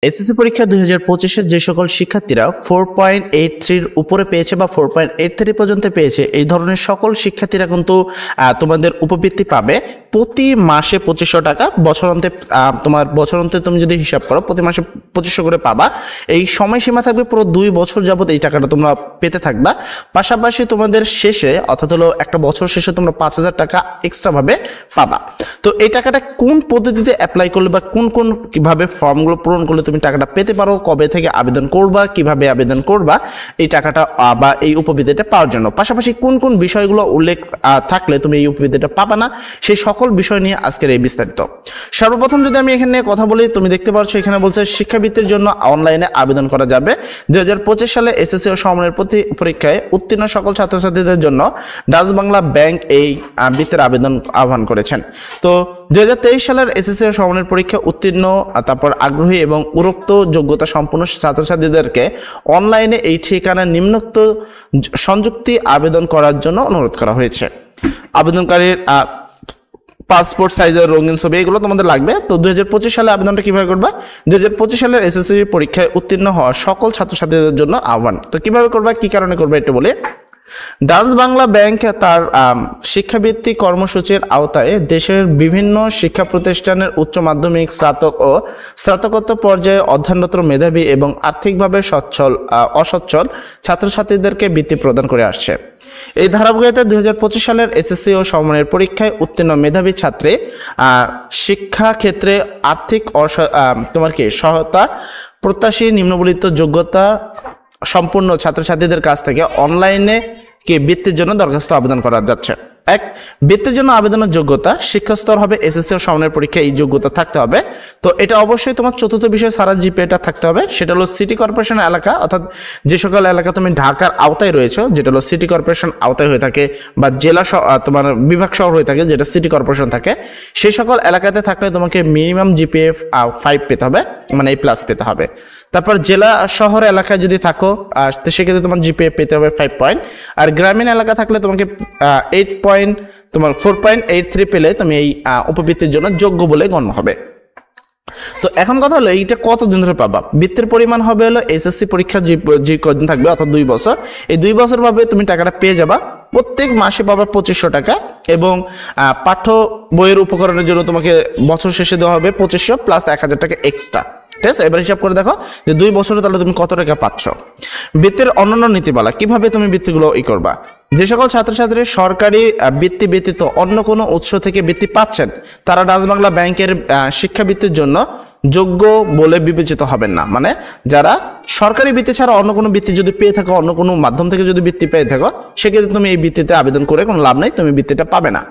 SSC পরীক্ষা 2025-এর যে সকল শিক্ষার্থীরা 4.83 উপরে পেয়েছে বা 4.83 পর্যন্ত পেয়েছে, এই ধরনের সকল শিক্ষার্থীরা কিন্তু তোমাদের উপবৃত্তি পাবে প্রতি মাসে 2500 টাকা। বছরান্তে তোমার বছরান্তে তুমি যদি হিসাব করো প্রতি মাসে 2500 করে পাবা। এই সময়সীমা থাকবে পুরো 2 বছর যাবত এই টাকাটা তোমরা পেতে থাকবা। পাশাপাশি তোমাদের শেষে অর্থাৎ হলো একটা বছর শেষে তোমরা 5000 টাকা এক্সট্রা ভাবে পাবা। তো এই টাকাটা কোন পদ্ধতিতে অ্যাপ্লাই করলে বা কোন কিভাবে ফর্মগুলো পূরণ করলে তুমি টাকাটা পেতে পারো, কবে থেকে আবেদন করবা, কিভাবে আবেদন করবা এই টাকাটা বা এই উপবৃত্তিটা পাওয়ার জন্য, পাশাপাশি কোন বিষয়গুলো উল্লেখ থাকলে তুমি এই উপবৃত্তিটা পাবা না, সেই সকল বিষয় নিয়ে আজকের এই বিস্তারিত। সর্বপ্রথম যদি আমি এখানে কথা বলি, তুমি দেখতে পাচ্ছ এখানে বলছে শিক্ষাবৃত্তির জন্য অনলাইনে আবেদন করা যাবে। 2025 সালে এসএসসি ও সমমানের পরীক্ষায় উত্তীর্ণ সকল ছাত্রছাত্রীদের জন্য ডাচ বাংলা ব্যাংক এই বৃত্তির আবেদন আহ্বান করেছেন। তো 2023 সালের এসএসসি ও সমমানের পরীক্ষা উত্তীর্ণ তারপর আগ্রহী এবং উপরোক্ত যোগ্যতা সম্পন্ন ছাত্রছাত্রীদেরকে অনলাইনে এই ঠিকানায় নিম্নোক্ত সংযুক্তি আবেদন করার জন্য অনুরোধ করা হয়েছে। আবেদনকারীর পাসপোর্ট সাইজের রঙিন ছবি এগুলো তোমাদের লাগবে। তো 2025 সালে আবেদনটা কিভাবে করবা? 2025 সালের এসএসসি পরীক্ষায় উত্তীর্ণ হওয়া সকল ছাত্রছাত্রীদের জন্য আহ্বান। তো কিভাবে করবা, কি কারণে করবা একটু বলি। ডাচ বাংলা ব্যাংক তার শিক্ষাবৃত্তি কর্মসূচির আওতায় দেশের বিভিন্ন শিক্ষা প্রতিষ্ঠানের উচ্চ মাধ্যমিক, স্নাতক ও স্নাতকোত্তর পর্যায়ে অধ্যয়নরত মেধাবী এবং আর্থিকভাবে অসচ্ছল ছাত্রছাত্রীদেরকে বৃত্তি প্রদান করে আসছে। এই ধারাবাহিকতায় 2025 সালের এসএসসি ও সমমানের পরীক্ষায় উত্তীর্ণ মেধাবী ছাত্রী শিক্ষা ক্ষেত্রে আর্থিক সহায়তা প্রত্যাশী নিম্নবর্ণিত যোগ্যতা সম্পূর্ণ ছাত্রছাত্রীদের কাছ থেকে অনলাইনে বৃত্তির জন্য দরখাস্ত আবেদন করা যাচ্ছে। এক, বৃত্তির জন্য আবেদনের যোগ্যতা শিক্ষাস্তর হবে এসএসসি ও সমমানের পরীক্ষায় এই যোগ্যতা থাকতে হবে। তো এটা অবশ্যই তোমার চতুর্থ বিষয় সারা জিপিএটা থাকতে হবে। সেটা হলো সিটি কর্পোরেশন এলাকা, অর্থাৎ যে সকল এলাকা তুমি ঢাকার আওতায় রয়েছে, যেটা হলো সিটি কর্পোরেশন আওতায় হয়ে থাকে বা জেলা তোমার বিভাগ শহর হয়ে থাকে যেটা সিটি কর্পোরেশন থাকে, সেই সকল এলাকাতে থাকলে তোমাকে মিনিমাম জিপিএ 5 পেতে হবে, মানে A+ পেতে হবে। তারপর জেলা শহর এলাকায় যদি থাকো সেক্ষেত্রে তোমার জিপিএ পেতে হবে 5 পয়েন্ট। আর গ্রামীণ এলাকা থাকলে তোমাকে 4.83 পেলে তুমি এই উপবৃত্তির জন্য যোগ্য বলে গণ্য হবে। তো এখন কথা হলো এইটা কতদিন ধরে পাবা। বৃত্তির পরিমাণ হবে হলো এসএসসি পরীক্ষা যে কদিন থাকবে অর্থাৎ 2 বছর, এই 2 বছর ভাবে তুমি টাকাটা পেয়ে যাবা। প্রত্যেক মাসে পাবা 2500 টাকা এবং পাঠ্য বইয়ের উপকরণের জন্য তোমাকে বছর শেষে দেওয়া হবে 2500 প্লাস 1000 টাকা এক্সট্রা। ঠিক আছে, এবার হিসাব করে দেখো যে 2 বছরে তাহলে তুমি কত টাকা পাচ্ছ। বৃত্তির অন্যান্য নীতিমালা, কিভাবে তুমি বৃত্তিগুলো করবা। যে সকল ছাত্রছাত্রী সরকারি বৃত্তি ব্যতীত অন্য কোনো উৎস থেকে বৃত্তি পাচ্ছেন তারা ডাচ বাংলা ব্যাংকের শিক্ষাবৃত্তির জন্য যোগ্য বলে বিবেচিত হবেন না। মানে যারা সরকারি বৃত্তি ছাড়া অন্য কোনো বৃত্তি যদি পেয়ে থাকো, অন্য কোনো মাধ্যম থেকে যদি বৃত্তি পেয়ে থাকো, সেক্ষেত্রে তুমি এই বৃত্তিতে আবেদন করে কোনো লাভ নেই, তুমি বৃত্তিটা পাবে না।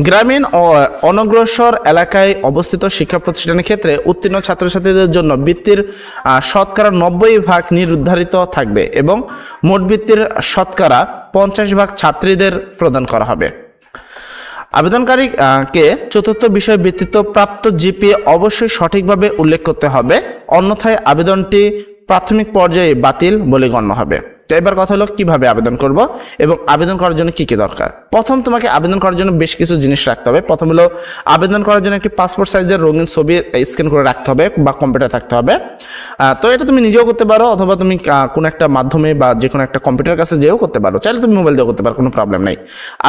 গ্রামীণ ও অনগ্রসর এলাকায় অবস্থিত শিক্ষা প্রতিষ্ঠানের ক্ষেত্রে উত্তীর্ণ ছাত্রছাত্রীদের জন্য বৃত্তির শতকরা 90% নির্ধারিত থাকবে এবং মোট বৃত্তির শতকরা 50% ছাত্রীদের প্রদান করা হবে। আবেদনকারীকে চতুর্থ বিষয় বৃত্তিতে প্রাপ্ত জিপিএ অবশ্যই সঠিকভাবে উল্লেখ করতে হবে, অন্যথায় আবেদনটি প্রাথমিক পর্যায়ে বাতিল বলে গণ্য হবে। তো এবার কথা হলো কিভাবে আবেদন করব এবং আবেদন করার জন্য কি দরকার। প্রথম তোমাকে আবেদন করার জন্য বেশ কিছু জিনিস রাখতে হবে। প্রথম হলো আবেদন করার জন্য একটি পাসপোর্ট সাইজের রঙিন ছবি স্ক্যান করে রাখতে হবে বা কম্পিউটার থাকতে হবে। তো এটা তুমি নিজেও করতে পারো অথবা তুমি কোনো একটা মাধ্যমে বা যে কোনো একটা কম্পিউটার কাছে যেও করতে পারো, চাইলে তুমি মোবাইল দিয়েও করতে পারো, কোনো প্রবলেম নেই।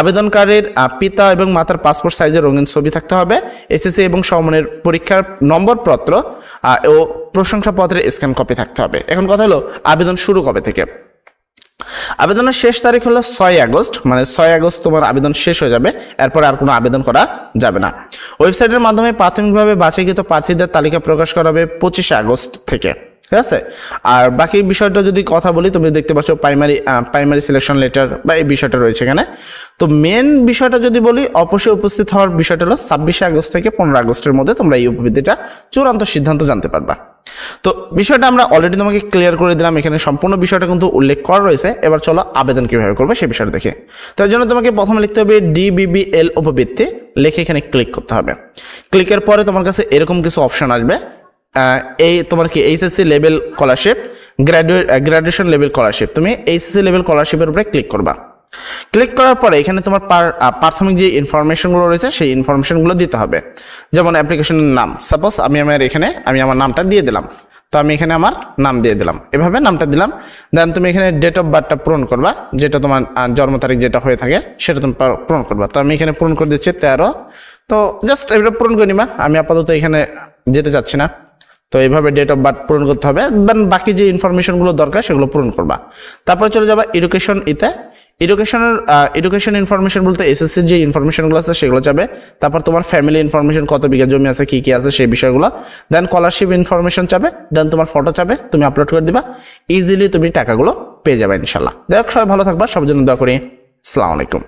আবেদনকারীর পিতা এবং মাতার পাসপোর্ট সাইজের রঙিন ছবি থাকতে হবে, এসএসসি এবং সমমানের পরীক্ষার নম্বরপত্র ও প্রশংসাপত্রের স্ক্যান কপি থাকতে হবে। এখন কথা হলো আবেদন শুরু কবে থেকে। আবেদনের শেষ তারিখ হলো 6 আগস্ট, মানে 6 আগস্ট তোমার আবেদন শেষ হয়ে যাবে, এরপর আর কোনো আবেদন করা যাবে না। ওয়েবসাইটের মাধ্যমে প্রাথমিকভাবে বাছাইকৃত প্রার্থীদের তালিকা প্রকাশ করা হবে 25 আগস্ট থেকে। ঠিক আছে, আর বাকি বিষয়টা যদি কথা বলি, তুমি দেখতে পাচ্ছ প্রাইমারি সিলেকশন লেটার বা এই বিষয়টা রয়েছে এখানে। তো মেন বিষয়টা যদি বলি, অবশ্যই উপস্থিত হওয়ার বিষয়টা হলো 26 আগস্ট থেকে 15 আগস্টের মধ্যে তোমরা এই উপবৃত্তিটা চূড়ান্ত সিদ্ধান্ত জানতে পারবা। তো বিষয়টা আমরা অলরেডি তোমাকে ক্লিয়ার করে দিলাম, এখানে সম্পূর্ণ বিষয়টা কিন্তু উল্লেখ করা রয়েছে। এবার চলো আবেদন কিভাবে করবে সেই বিষয়টা দেখে। তার জন্য তোমাকে প্রথমে লিখতে হবে DBBL উপবৃত্তি, লিখে এখানে ক্লিক করতে হবে। ক্লিকের পরে তোমার কাছে এরকম কিছু অপশন আসবে, এই তোমার কি HSC level scholarship, graduation level scholarship. তুমি এইচএসসি লেভেল স্কলারশিপের উপরে ক্লিক করবা। ক্লিক করার পরে এখানে তোমার প্রাথমিক যে ইনফরমেশনগুলো রয়েছে সেই ইনফরমেশনগুলো দিতে হবে। যেমন অ্যাপ্লিকেশনের নাম, সাপোজ আমি আমার নামটা দিয়ে দিলাম। তো আমি এখানে আমার নাম দিয়ে দিলাম, এভাবে নামটা দিলাম। দেন তুমি এখানে ডেট অফ বার্থটা পূরণ করবা, যেটা তোমার জন্ম তারিখ যেটা হয়ে থাকে সেটা তুমি পূরণ করবা। তো আমি এখানে পূরণ করে দিচ্ছি 13। তো জাস্ট এটা পূরণ করে নিবা, আমি আপাতত এখানে যেতে চাচ্ছি না। তো এইভাবে ডেট অফ বার্থ পূরণ করতে হবে, দেন বাকি যে ইনফরমেশনগুলো দরকার সেগুলো পূরণ করবা। তারপর চলে যাবা এডুকেশন ইতে। এডুকেশন ইনফরমেশন বলতে এসএসসির যে ইনফরমেশনগুলো আছে সেগুলো যাবে। তারপর তোমার ফ্যামিলি ইনফরমেশন, কত বিঘা জমি আছে, কি কি আছে সেই বিষয়গুলো। দেন স্কলারশিপ ইনফরমেশন চাবে, দেন তোমার ফটো চাবে, তুমি আপলোড করে দিবা। ইজিলি তুমি টাকাগুলো পেয়ে যাবে ইনশাল্লাহ। দেখ সবাই ভালো থাকবা, সবার জন্য দোয়া করি। আসসালামু আলাইকুম।